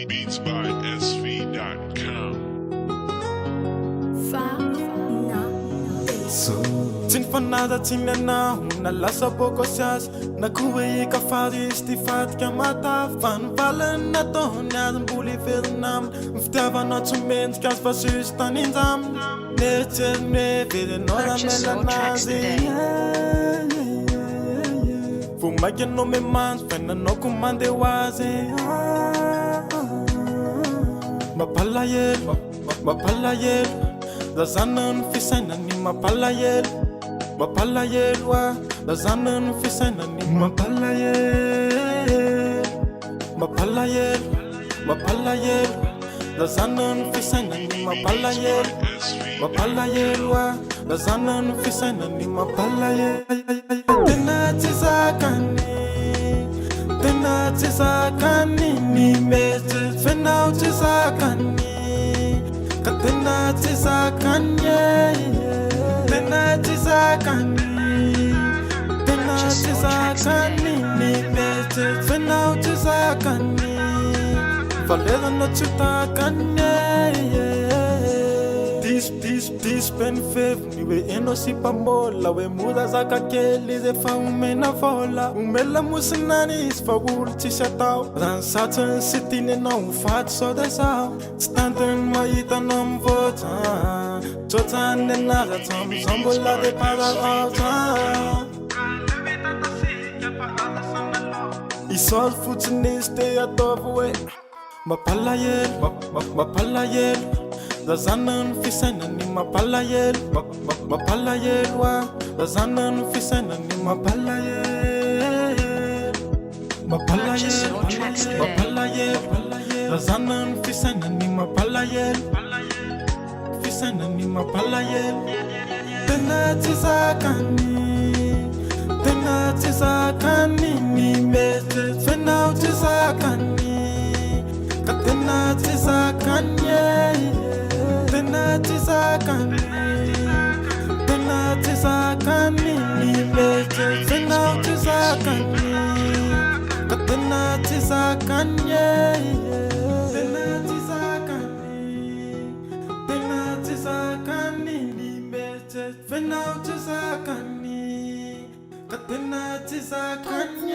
Beats by SV.com. Tsy nifanada tsy mianao na lasa boko siazy na koa eka farisy ty fatika mata fa nivalany nataony azy mbola iverinaminy ny fitiavanao tsy mendrika azy fa susy taninjaminy neritseriny verenao ramelanazy vo maiky anao memanjo fainanao ko mandeha ho azy mapalahelo lazana ny fisainany mapalahelo lazana ny fisainany mapalahelo lazana ny fisainany mapalahelo lazana ny fisainany mapalahelo tena tsy zakany ny mety fenao tsy zakany ka tena tsy zakany ny mety fenao tsy zakany valerana tsy takany Dis pen fevony hoe enao sy mpamola hoe mora zaka kely izy efa omena vola omela mosinany izy fa olo tsisy atao raha ny satsiny sy tiny anao mifaty sao de sao tsy tantiny mahitanao mivoatra tsotrany anaratsa amizao mbola de paraotra isôly fotsiny izy te ataovy hoe mapalahelo lazana ny fisainany mapalahelo lazana ny fisainany mapalahelo lazana ny fisainany mapalahelo tena tsy zakany ny mety fenao tsy zakany ka tena tsy zakany ny mety fenao tsy zakany ka tena tsy zakany ny mety fenao tsy zakany ka tena tsy zakany